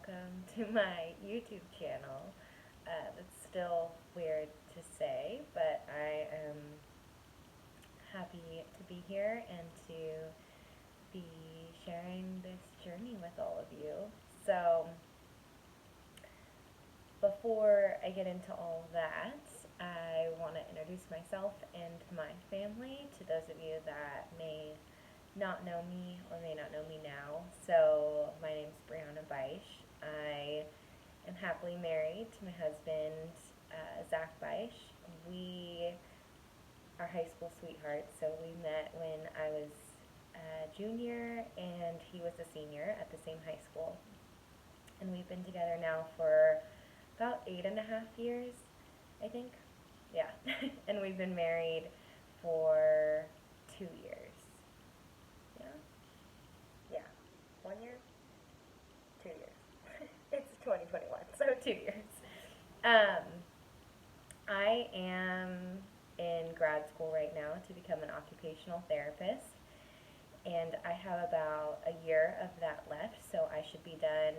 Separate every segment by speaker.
Speaker 1: welcome to my YouTube channel. It's still weird to say, but I am happy to be here and to be sharing this journey with all of you. So, before I get into all that, I want to introduce myself and my family to those of you that may not know me or may not know me now. So, my name's Brianna Beisch. I am happily married to my husband, Zach Beisch. We are high school sweethearts, so we met when I was a junior and he was a senior at the same high school. And we've been together now for about 8.5 years, I think. Yeah. And we've been married for 2 years. Yeah? Yeah. 1 year? 2 years. It's 2021, so 2 years. Um, I am in grad school right now to become an occupational therapist, and I have about a year of that left, so I should be done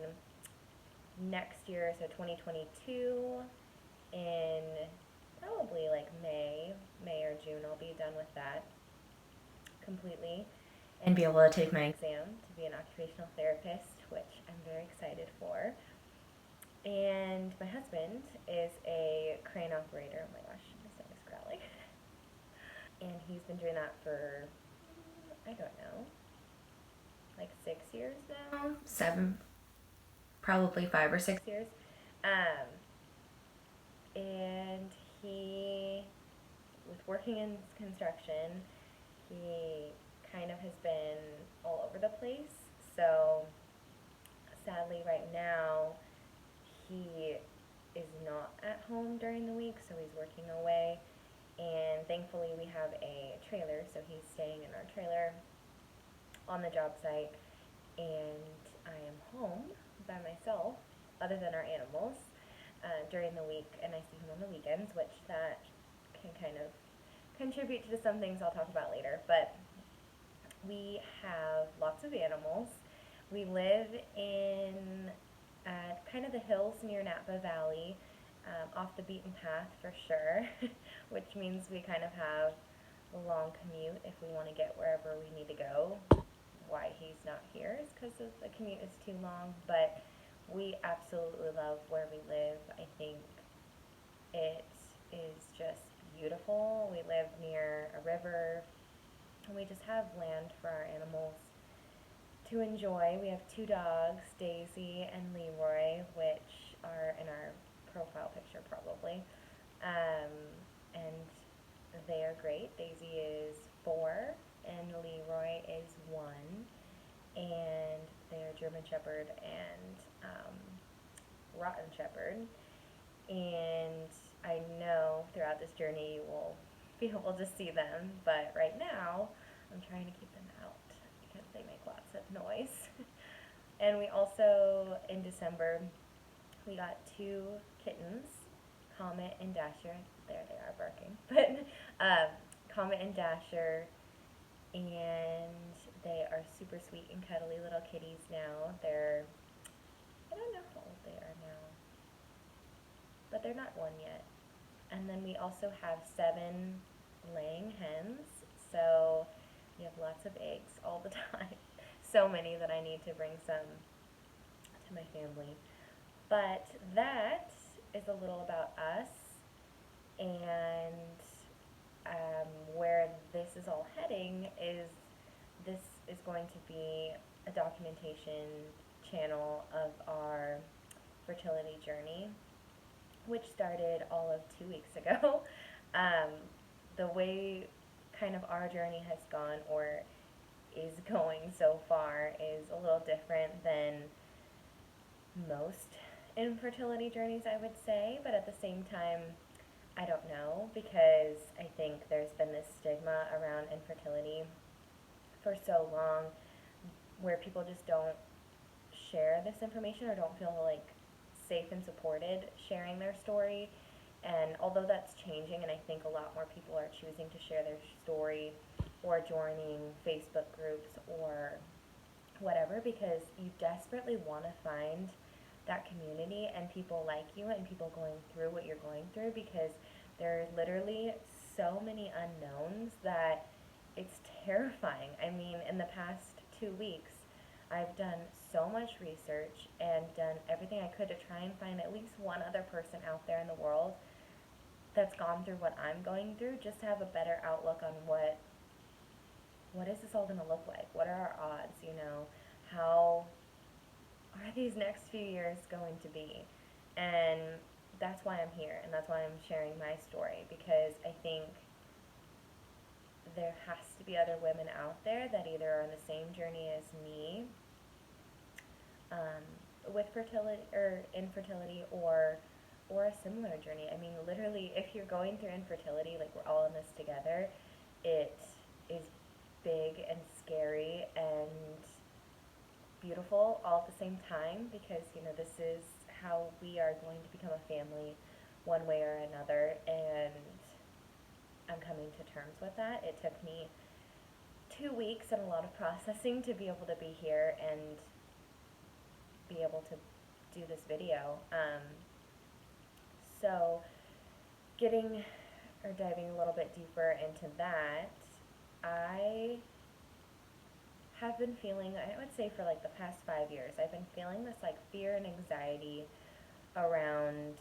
Speaker 1: next year, so 2022, in probably like May or June. I'll be done with that completely and be able to take my exam to be an occupational therapist, which I'm very excited for. And my husband is a crane operator. Oh my gosh, my stomach's growling. And he's been doing that for, I don't know, like 6 years now? Seven, probably 5 or 6 years. Um, and he, with working in construction, he kind of has been all over the place. So sadly, right now, he is not at home during the week, so he's working away. And thankfully, we have a trailer, so he's staying in our trailer on the job site. And I am home by myself, other than our animals, during the week, and I see him on the weekends, which that can kind of contribute to some things I'll talk about later. But we have lots of animals. We live in kind of the hills near Napa Valley, off the beaten path for sure, which means we kind of have a long commute if we want to get wherever we need to go. Why he's not here is because the commute is too long, but we absolutely love where we live. I think it is just beautiful. We live near a river, and we just have land for our animals to enjoy. We have two dogs, Daisy and Leroy, which are in our profile picture probably. Um, and they are great. Daisy is 4 and Leroy is 1. And they are German Shepherd and Rotten Shepherd. And I know throughout this journey you will be able to see them, but right now I'm trying to keep them out because they make lots of noise. And we also, in December, we got 2 kittens, Comet and Dasher. There they are barking. But Comet and Dasher, and they are super sweet and cuddly little kitties now. I don't know how old they are now, but they're not 1 yet. And then we also have 7 laying hens, so we have lots of eggs all the time. So many that I need to bring some to my family. But that is a little about us and where this is all heading is this is going to be a documentation channel of our fertility journey, which started all of 2 weeks ago. Um, the way kind of our journey has gone or is going so far is a little different than most infertility journeys, I would say, but at the same time, I don't know, because I think there's been this stigma around infertility for so long where people just don't share this information or don't feel like safe and supported sharing their story. And although that's changing, and I think a lot more people are choosing to share their story or joining Facebook groups or whatever because you desperately want to find that community and people like you and people going through what you're going through, because there's literally so many unknowns that it's terrifying. I mean, in the past 2 weeks, I've done so much research and done everything I could to try and find at least one other person out there in the world that's gone through what I'm going through, just to have a better outlook on what is this all going to look like? What are our odds, you know? How are these next few years going to be? And that's why I'm here, and that's why I'm sharing my story, because I think there has to be other women out there that either are on the same journey as me, with fertility or infertility, or a similar journey. I mean, literally, if you're going through infertility, like, we're all in this together. It is big and scary and beautiful all at the same time, because, you know, this is how we are going to become a family one way or another, and I'm coming to terms with that. It took me 2 weeks and a lot of processing to be able to be here and be able to do this video. So diving a little bit deeper into that, I have been feeling, I would say for like the past 5 years, I've been feeling this like fear and anxiety around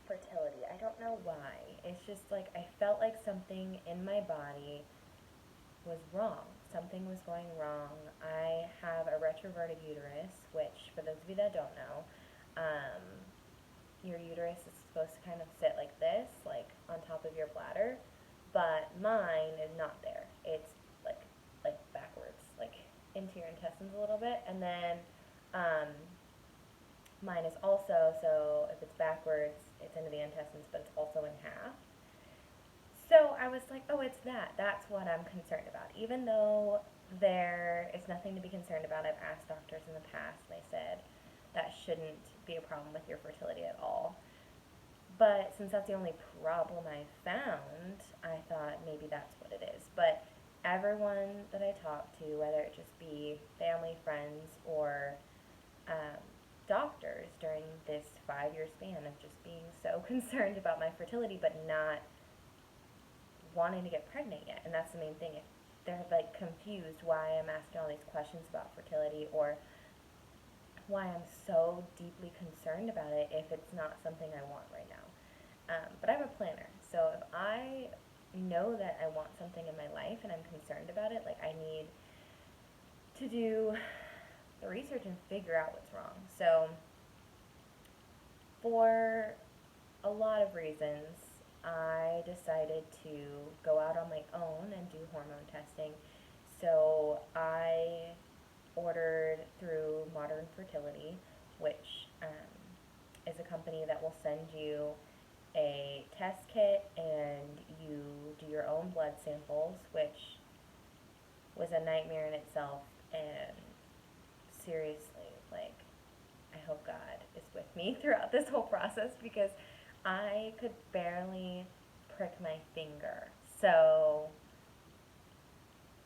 Speaker 1: fertility. I don't know why. It's just like I felt like something in my body was wrong. Something was going wrong. I have a retroverted uterus, which, for those of you that don't know, your uterus is supposed to kind of sit like this, like on top of your bladder, but mine is not there. It's like backwards, like into your intestines a little bit, and then mine is also, so if it's backwards, it's into the intestines, but it's also in half. So I was like, oh, it's that. That's what I'm concerned about. Even though there is nothing to be concerned about, I've asked doctors in the past, and they said that shouldn't be a problem with your fertility at all. But since that's the only problem I found, I thought maybe that's what it is. But everyone that I talk to, whether it just be family, friends, or doctors during this 5-year span of just being so concerned about my fertility but not wanting to get pregnant yet. And that's the main thing. If they're like confused why I'm asking all these questions about fertility, or why I'm so deeply concerned about it if it's not something I want right now. But I have a planner, so if I know that I want something in my life and I'm concerned about it, like, I need to do the research and figure out what's wrong. So for a lot of reasons, I decided to go out on my own and do hormone testing. So I ordered through Modern Fertility, which is a company that will send you a test kit, and you do your own blood samples, which was a nightmare in itself. And seriously, like, I hope God is with me throughout this whole process, because I could barely prick my finger. So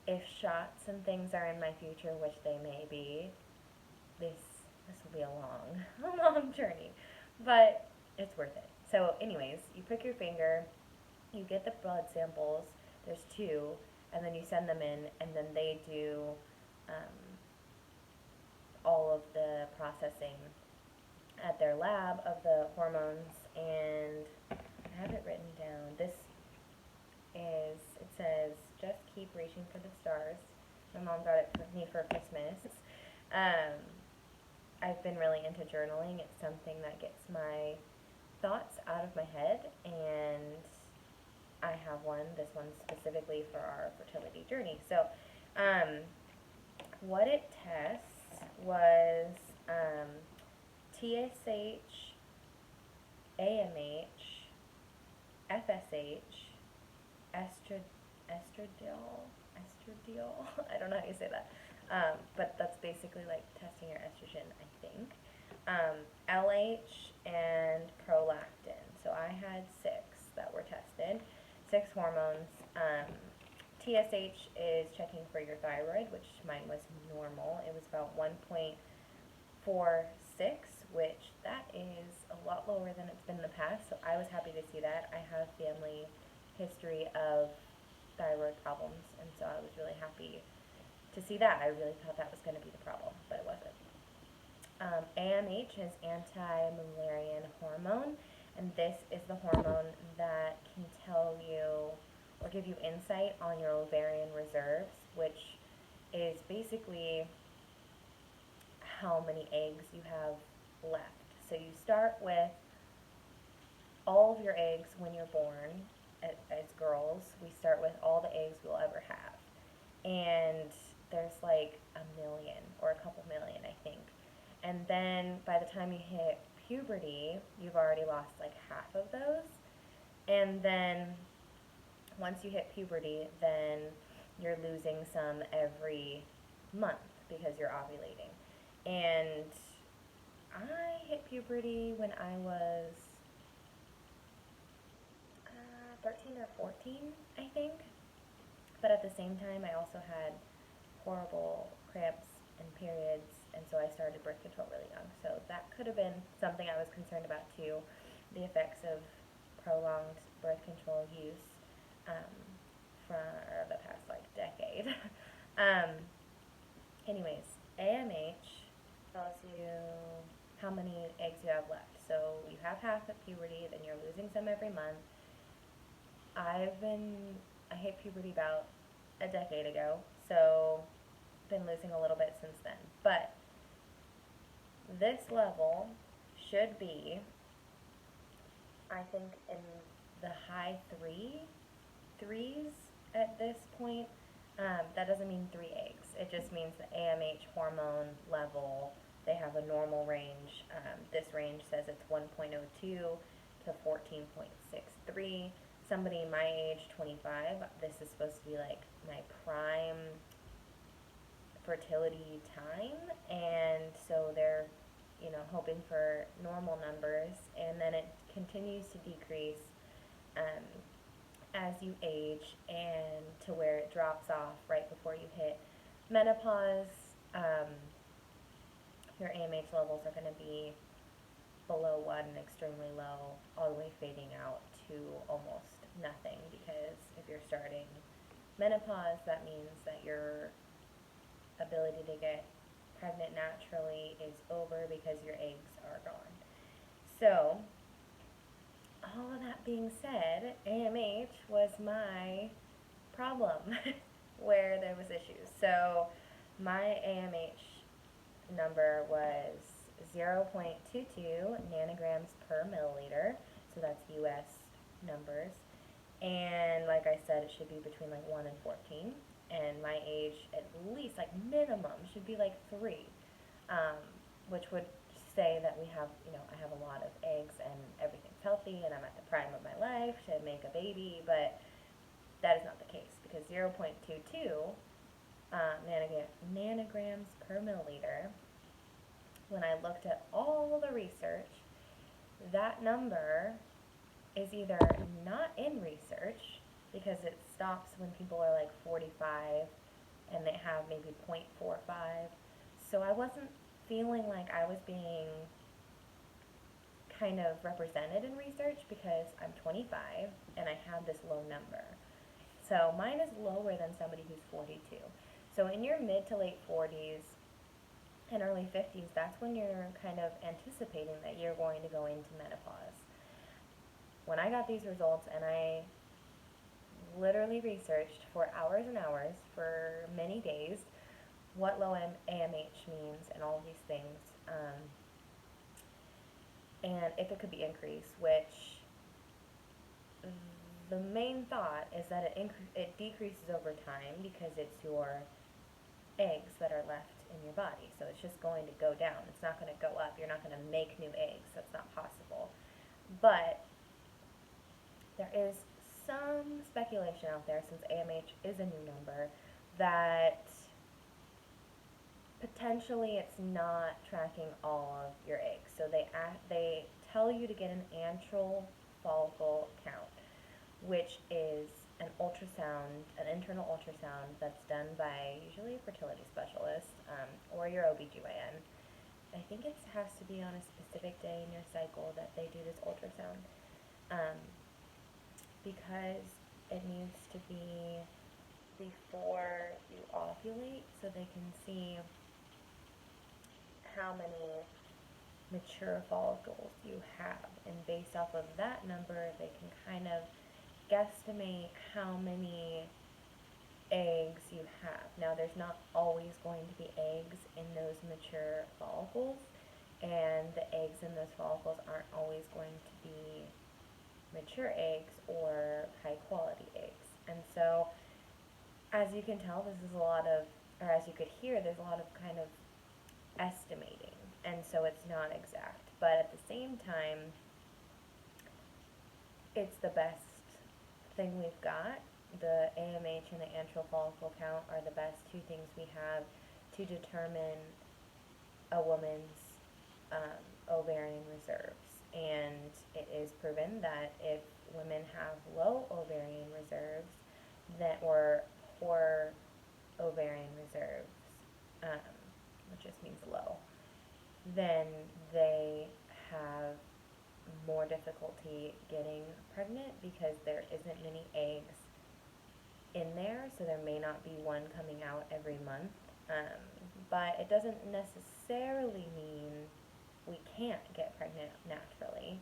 Speaker 1: if shots and things are in my future, which they may be, this will be a long journey, but it's worth it. So anyways, you prick your finger, you get the blood samples, there's 2, and then you send them in, and then they do all of the processing at their lab of the hormones. And I have it written down. This is, it says, just keep reaching for the stars. My mom got it for me for Christmas. I've been really into journaling. It's something that gets my thoughts out of my head, and I have one, this one specifically for our fertility journey. So what it tests was TSH, AMH, FSH, estradiol, I don't know how you say that, but that's basically like testing your estrogen, I think. LH and prolactin. So I had 6 that were tested, 6 hormones. TSH is checking for your thyroid, which mine was normal. It was about 1.4 4.6, which that is a lot lower than it's been in the past, so I was happy to see that. I have family history of thyroid problems, and so I was really happy to see that. I really thought that was going to be the problem, but it wasn't. AMH is anti-Mullerian hormone, and this is the hormone that can tell you or give you insight on your ovarian reserves, which is basically how many eggs you have left. So you start with all of your eggs when you're born. As girls, we start with all the eggs we'll ever have. And there's like a million or a couple million, I think. And then by the time you hit puberty, you've already lost like half of those. And then once you hit puberty, then you're losing some every month because you're ovulating. And I hit puberty when I was 13 or 14, I think. But at the same time, I also had horrible cramps and periods, and so I started birth control really young. So that could have been something I was concerned about too, the effects of prolonged birth control use for the past like decade. Anyways, AMH tells you how many eggs you have left. So you have half at puberty, then you're losing some every month. I hit puberty about a decade ago, so been losing a little bit since then. But this level should be, I think, in the high threes at this point. That doesn't mean 3 eggs. It just means the AMH hormone level. They have a normal range. This range says it's 1.02 to 14.63. Somebody my age, 25, this is supposed to be like my prime fertility time, and so they're, hoping for normal numbers, and then it continues to decrease as you age, and to where it drops off right before you hit menopause. Your AMH levels are going to be below 1, extremely low, all the way fading out to almost nothing, because if you're starting menopause, that means that your ability to get pregnant naturally is over because your eggs are gone. So, all of that being said, AMH was my problem where there was issues. So, my AMH number was 0.22 nanograms per milliliter, so that's US numbers. And like I said, it should be between like 1 and 14. And my age, at least, like minimum, should be like 3, which would say that we have, I have a lot of eggs and everything's healthy and I'm at the prime of my life to make a baby, but that is not the case, because 0.22 nanograms per milliliter, when I looked at all the research, that number is either not in research, because it stops when people are like 45 and they have maybe 0.45. So I wasn't feeling like I was being kind of represented in research, because I'm 25 and I have this low number. So mine is lower than somebody who's 42. So in your mid to late 40s and early 50s, that's when you're kind of anticipating that you're going to go into menopause. When I got these results, and I literally researched for hours and hours for many days what low AMH means and all these things, and if it could be increased, which the main thought is that it decreases over time, because it's your eggs that are left in your body, so it's just going to go down. It's not going to go up. You're not going to make new eggs. That's not possible. But there is some speculation out there, since AMH is a new number, that potentially it's not tracking all of your eggs. So they tell you to get an antral follicle count, which is an ultrasound, an internal ultrasound that's done by usually a fertility specialist or your OBGYN. I think it has to be on a specific day in your cycle that they do this ultrasound, um, because it needs to be before you ovulate so they can see how many mature follicles you have. And based off of that number, they can kind of guesstimate how many eggs you have. Now, there's not always going to be eggs in those mature follicles, and the eggs in those follicles aren't always going to be mature eggs or high quality eggs. And so, as you can tell, this is a lot of, or as you could hear, there's a lot of kind of estimating, and so it's not exact. But at the same time, it's the best thing we've got. The AMH and the antral follicle count are the best two things we have to determine a woman's ovarian reserves. And it is proven that if women have low ovarian reserves, that or poor ovarian reserves, which just means low, then they have more difficulty getting pregnant because there isn't many eggs in there, so there may not be one coming out every month. But it doesn't necessarily mean we can't get pregnant naturally,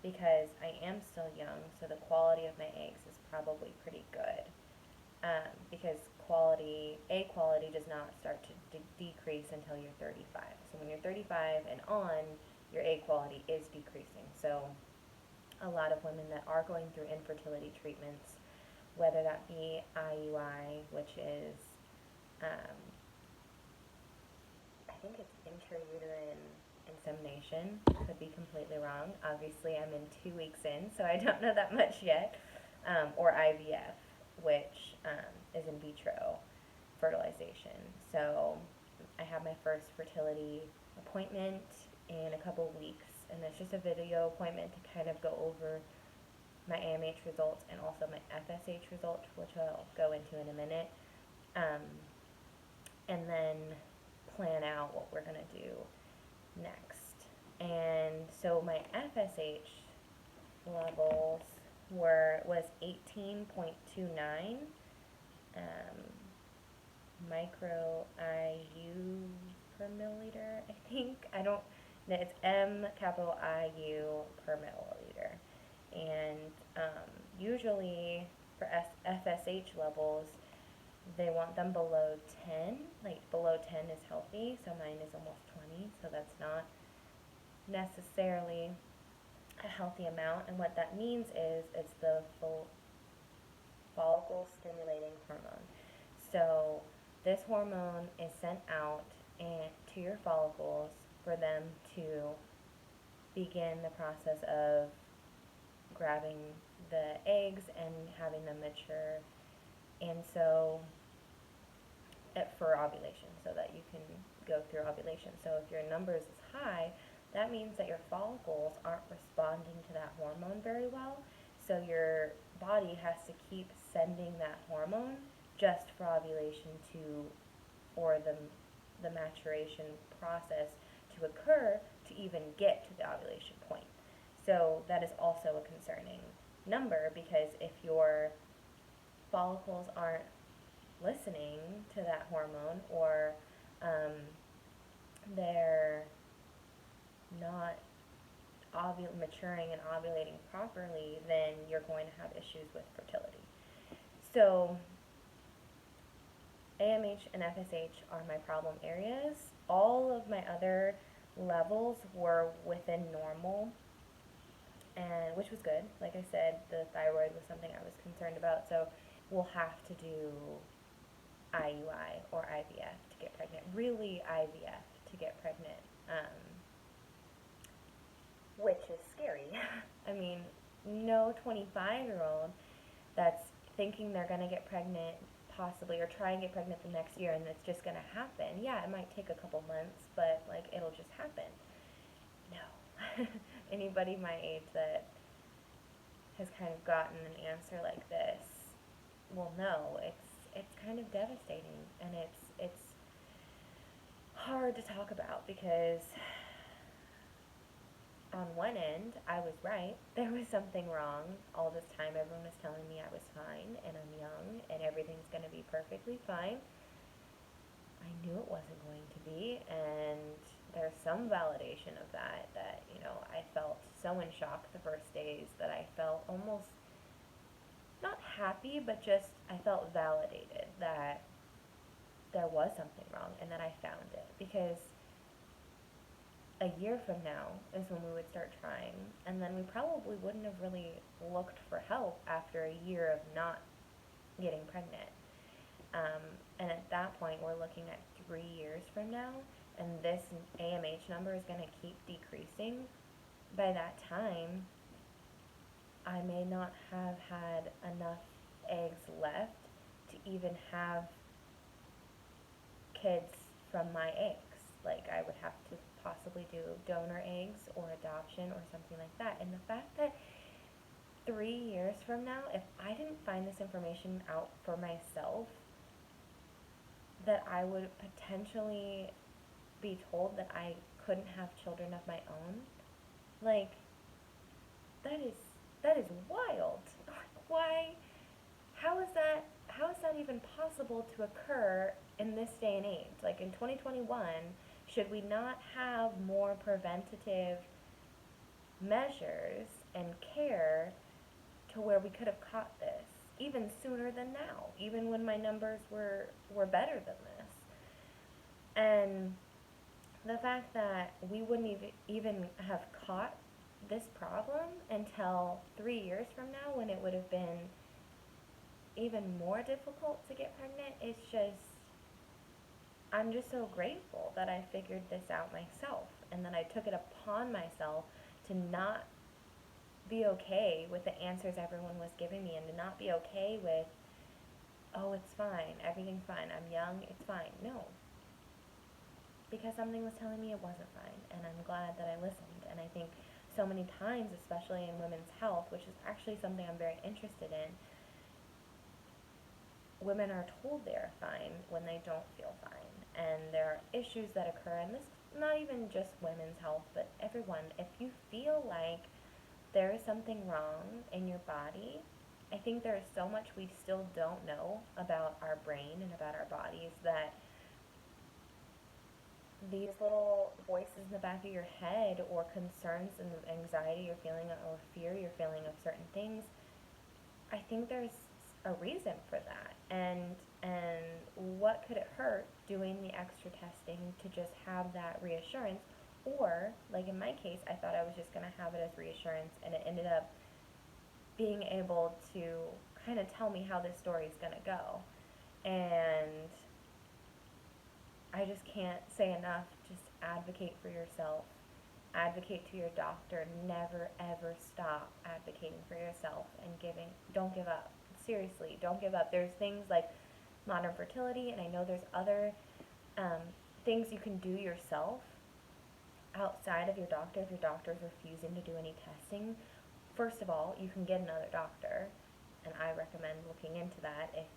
Speaker 1: because I am still young, so the quality of my eggs is probably pretty good. Because egg quality does not start to decrease until you're 35. So when you're 35 and on, your egg quality is decreasing. So a lot of women that are going through infertility treatments, whether that be IUI, which is, I think it's intrauterine insemination, could be completely wrong. Obviously, I'm in 2 weeks in, so I don't know that much yet, or IVF, which is in vitro fertilization. So I have my first fertility appointment in a couple weeks, and it's just a video appointment to kind of go over my AMH results and also my FSH results, which I'll go into in a minute, and then plan out what we're going to do next. And so my FSH levels was 18.29 micro IU per milliliter, I think. I don't, it's M capital IU per milliliter. And usually for FSH levels, they want them below 10. Like below 10 is healthy, so mine is almost 20, so that's not necessarily a healthy amount. And what that means is it's the follicle stimulating hormone. So this hormone is sent out to your follicles for them to begin the process of grabbing the eggs and having them mature, and so for ovulation, so that you can go through ovulation. So if your numbers is high, that means that your follicles aren't responding to that hormone very well, so your body has to keep sending that hormone just for ovulation for the maturation process to occur to even get to the ovulation point. So that is also a concerning number, because if your follicles aren't listening to that hormone, or they're not maturing and ovulating properly, then you're going to have issues with fertility. So AMH and FSH are my problem areas. All of my other levels were within normal, and which was good. Like I said, the thyroid was something I was concerned about, so we'll have to do IUI or IVF to get pregnant. Really IVF to get pregnant, which is scary. I mean, no 25-year-old that's thinking they're going to get pregnant possibly, or try and get pregnant the next year, and it's just going to happen. Yeah, it might take a couple months, but like it'll just happen. No. Anybody my age that has kind of gotten an answer like this will know it's kind of devastating, and it's hard to talk about because on one end, I was right. There was something wrong. All this time, everyone was telling me I was fine, and I'm young, and everything's going to be perfectly fine. I knew it wasn't going to be, and there's some validation of that, I felt so in shock the first days that I felt almost not happy, but just I felt validated that there was something wrong and that I found it. Because a year from now is when we would start trying, and then we probably wouldn't have really looked for help after a year of not getting pregnant. And at that point, we're looking at 3 years from now, and this AMH number is going to keep decreasing. By that time, I may not have had enough eggs left to even have kids from my eggs. Like, I would have to possibly do donor eggs or adoption or something like that. And the fact that 3 years from now, if I didn't find this information out for myself, that I would potentially be told that I couldn't have children of my own, like, that is wild. Why? How is that even possible to occur in this day and age? Like, in 2021, should we not have more preventative measures and care to where we could have caught this even sooner than now, even when my numbers were better than this? And the fact that we wouldn't even have caught this problem until 3 years from now, when it would have been even more difficult to get pregnant, it's just, I'm just so grateful that I figured this out myself, and that I took it upon myself to not be okay with the answers everyone was giving me, and to not be okay with, oh, it's fine, everything's fine, I'm young, it's fine. No. Because something was telling me it wasn't fine, and I'm glad that I listened. And I think so many times, especially in women's health, which is actually something I'm very interested in, women are told they're fine when they don't feel fine. And there are issues that occur, and this is not even just women's health, but everyone. If you feel like there is something wrong in your body, I think there is so much we still don't know about our brain and about our bodies, that these little voices in the back of your head, or concerns and anxiety you're feeling, or fear you're feeling of certain things, I think there's a reason for that. And what could it hurt doing the extra testing to just have that reassurance? Or, like in my case, I thought I was just going to have it as reassurance, and it ended up being able to kind of tell me how this story is going to go. And I just can't say enough, just advocate for yourself. Advocate to your doctor. Never, ever stop advocating for yourself and don't give up. Seriously, don't give up. There's things like modern fertility, and I know there's other things you can do yourself outside of your doctor if your doctor is refusing to do any testing. First of all, you can get another doctor, and I recommend looking into that if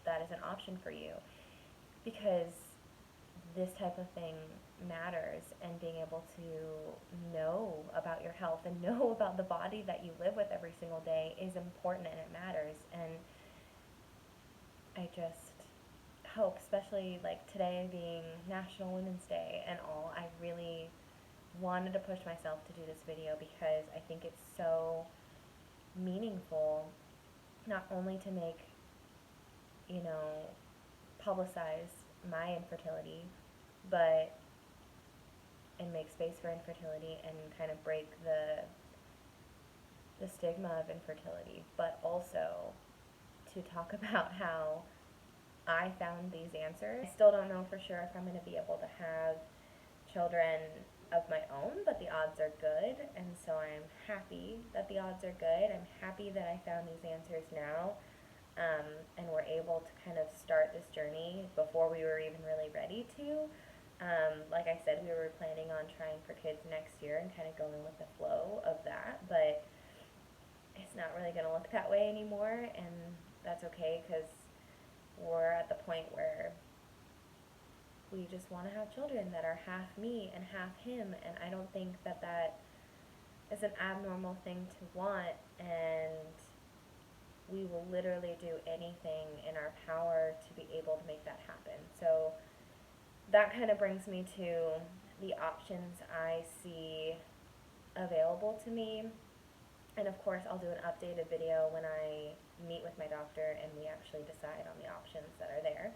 Speaker 1: that is an option for you, because this type of thing matters, and being able to know about your health and know about the body that you live with every single day is important, and it matters. And I just hope, especially like today being National Women's Day and all, I really wanted to push myself to do this video, because I think it's so meaningful, not only to make, publicize my infertility, but and make space for infertility and kind of break the stigma of infertility, but also to talk about how I found these answers. I still don't know for sure if I'm going to be able to have children of my own, but the odds are good, and so I'm happy that the odds are good. I'm happy that I found these answers now, and we're able to kind of start this journey before we were even really ready to. Like I said, we were planning on trying for kids next year and kind of going with the flow of that, but it's not really going to look that way anymore, and that's okay, because we're at the point where we just want to have children that are half me and half him, and I don't think that that is an abnormal thing to want, and we will literally do anything in our power to be able to make that happen. So that kind of brings me to the options I see available to me. And of course, I'll do an updated video when I meet with my doctor and we actually decide on the options that are there.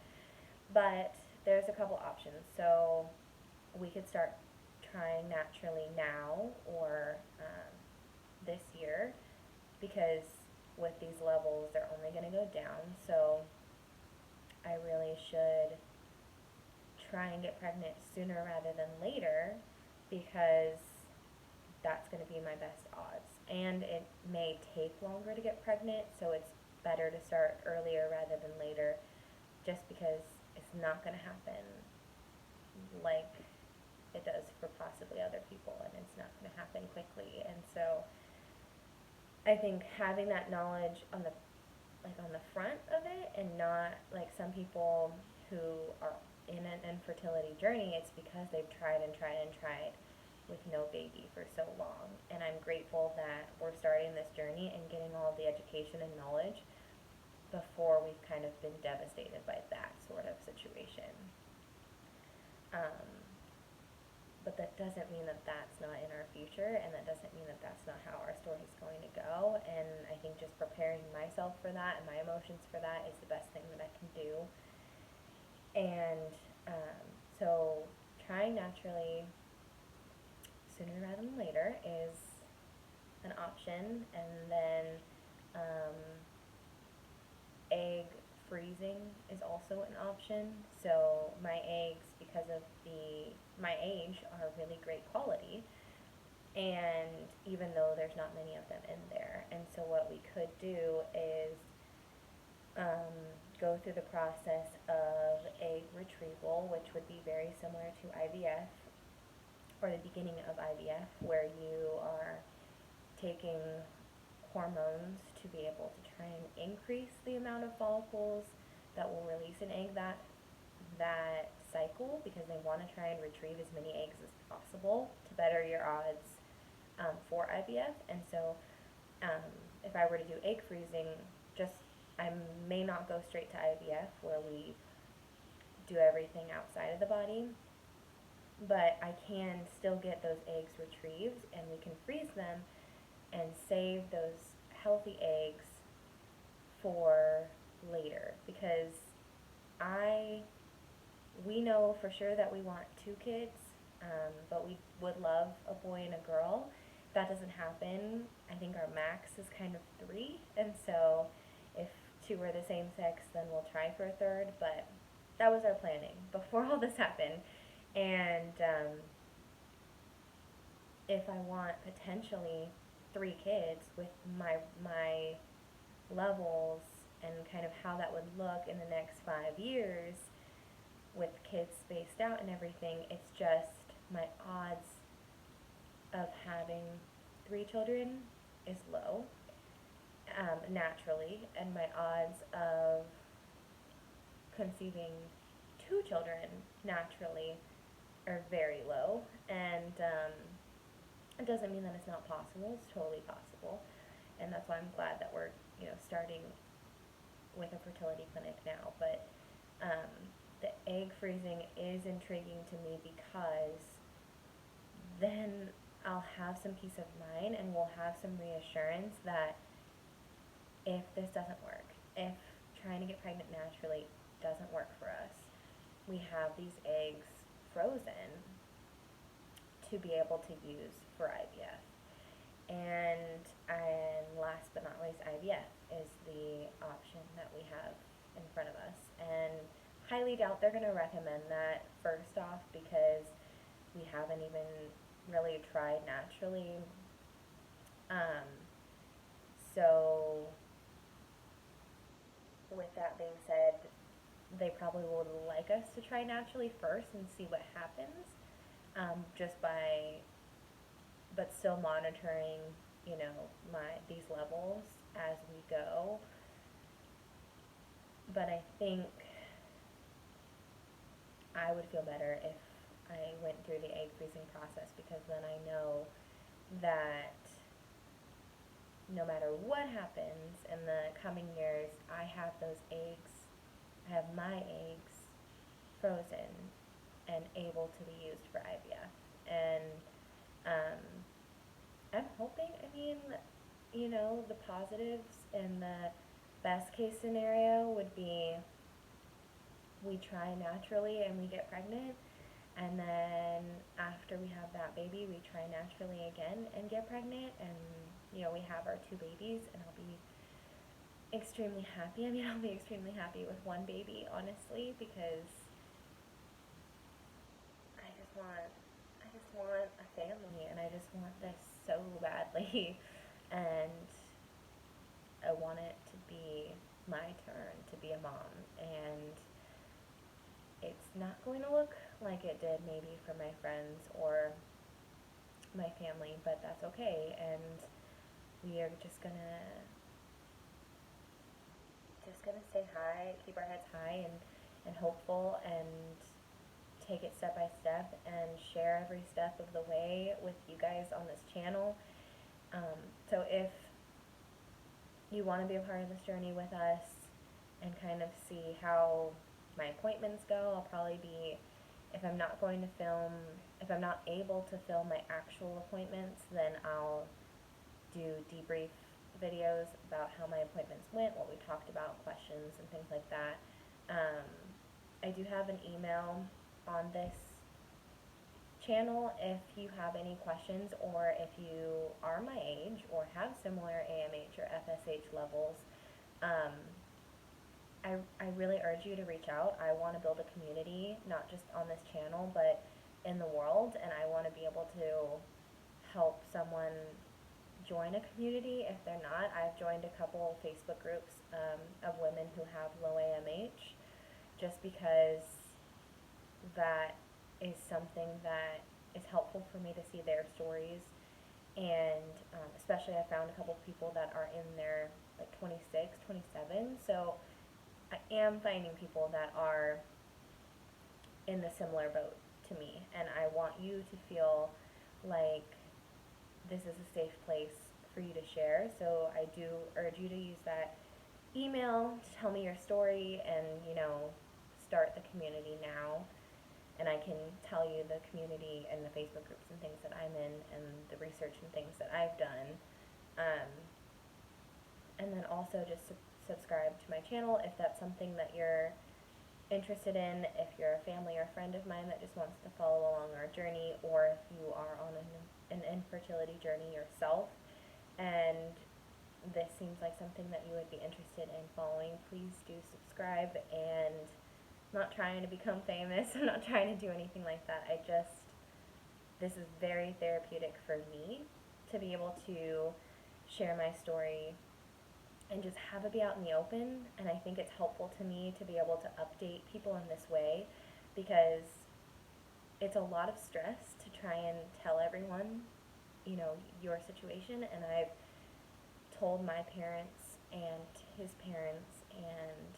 Speaker 1: But there's a couple options. So we could start trying naturally now or this year, because with these levels, they're only going to go down. So I really should try and get pregnant sooner rather than later, because that's going to be my best odds. And it may take longer to get pregnant, so it's better to start earlier rather than later, just because it's not going to happen like it does for possibly other people, and it's not going to happen quickly. And so I think having that knowledge on the front of it, and not like some people who are in an infertility journey, it's because they've tried and tried and tried with no baby for so long. And I'm grateful that we're starting this journey and getting all the education and knowledge before we've kind of been devastated by that sort of situation. But that doesn't mean that that's not in our future, and that doesn't mean that that's not how our story is going to go. And I think just preparing myself for that and my emotions for that is the best thing that I can do. And so trying naturally sooner rather than later is an option. And then egg freezing is also an option. So my eggs, because of my age, are really great quality, and even though there's not many of them in there. And so what we could do is go through the process of egg retrieval, which would be very similar to IVF, or the beginning of IVF, where you are taking hormones to be able to try and increase the amount of follicles that will release an egg that cycle, because they want to try and retrieve as many eggs as possible to better your odds for IVF. And so if I were to do egg freezing, I may not go straight to IVF where we do everything outside of the body, but I can still get those eggs retrieved, and we can freeze them and save those healthy eggs for later, because we know for sure that we want 2 kids, but we would love a boy and a girl. That doesn't happen. I think our max is kind of 3, and so if 2 are the same sex, then we'll try for a third. But that was our planning before all this happened. And if I want potentially 3 kids with my levels and kind of how that would look in the next 5 years, with kids spaced out and everything, it's just my odds of having 3 children is low, naturally, and my odds of conceiving 2 children naturally are very low. And it doesn't mean that it's not possible. It's totally possible, and that's why I'm glad that we're starting with a fertility clinic now. But the egg freezing is intriguing to me, because then I'll have some peace of mind, and we'll have some reassurance that if this doesn't work, if trying to get pregnant naturally doesn't work for us, we have these eggs frozen to be able to use for IVF. And last but not least, IVF is the option that we have in front of us. And highly doubt they're going to recommend that, first off, because we haven't even really tried naturally. So with that being said, they probably would like us to try naturally first and see what happens, but still monitoring, these levels as we go. But I think I would feel better if I went through the egg freezing process, because then I know that no matter what happens in the coming years, I have those eggs, I have my eggs frozen and able to be used for IVF. And um, I'm hoping, I mean, you know, the positives and the best case scenario would be we try naturally and we get pregnant, and then after we have that baby, we try naturally again and get pregnant, and you know, we have our 2 babies, and I'll be extremely happy. I mean, I'll be extremely happy with 1 baby, honestly, because I just want, I just want a family, and I just want this so badly, and I want it to be my turn to be a mom, and it's not going to look like it did maybe for my friends or my family, but that's okay, and we are just gonna stay high, keep our heads high, and hopeful, and take it step by step, and share every step of the way with you guys on this channel. So if you want to be a part of this journey with us and kind of see how my appointments go, I'll probably be, if I'm not going to film, if I'm not able to film my actual appointments, then I'll do debrief videos about how my appointments went, what we talked about, questions, and things like that. I do have an email on this channel if you have any questions, or if you are my age or have similar AMH or FSH levels. I really urge you to reach out. I want to build a community, not just on this channel, but in the world, and I want to be able to help someone join a community if they're not. I've joined a couple Facebook groups of women who have low AMH, just because that is something that is helpful for me to see their stories, and especially I found a couple people that are in their like 26, 27, so I am finding people that are in the similar boat to me, and I want you to feel like this is a safe place for you to share. So I do urge you to use that email to tell me your story, and you know, start the community now. And I can tell you the community and the Facebook groups and things that I'm in, and the research and things that I've done. And then also just subscribe to my channel if that's something that you're interested in, if you're a family or friend of mine that just wants to follow along our journey, or if you are on an infertility journey yourself and this seems like something that you would be interested in following, please do subscribe. And I'm not trying to become famous, I'm not trying to do anything like that. This is very therapeutic for me to be able to share my story and just have it be out in the open, and I think it's helpful to me to be able to update people in this way, because it's a lot of stress to try and tell everyone, you know, your situation, and I've told my parents and his parents and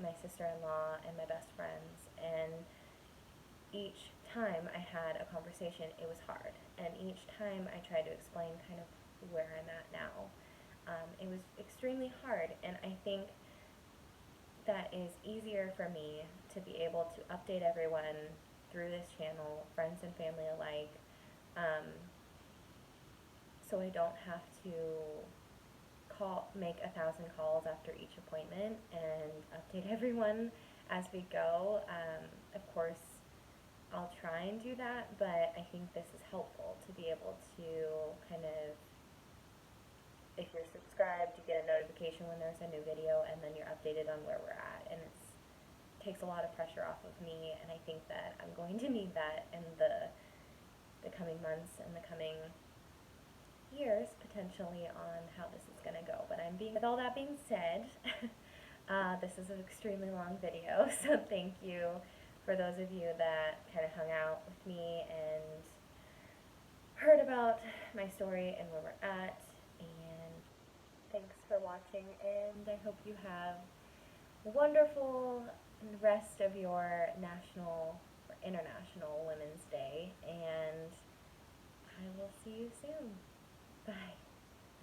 Speaker 1: my sister-in-law and my best friends, and each time I had a conversation, it was hard, and each time I tried to explain kind of where I'm at now. It was extremely hard, and I think that is easier for me to be able to update everyone through this channel, friends and family alike, so I don't have to make 1,000 calls after each appointment and update everyone as we go. Of course, I'll try and do that, but I think this is helpful to be able to kind of, if you're subscribed, you get a notification when there's a new video, and then you're updated on where we're at, and it takes a lot of pressure off of me, and I think that I'm going to need that in the coming months and the coming years, potentially, on how this is going to go. But with all that being said, this is an extremely long video, so thank you for those of you that kind of hung out with me and heard about my story and where we're at. And thanks for watching, and I hope you have a wonderful rest of your National or International Women's Day, and I will see you soon. Bye.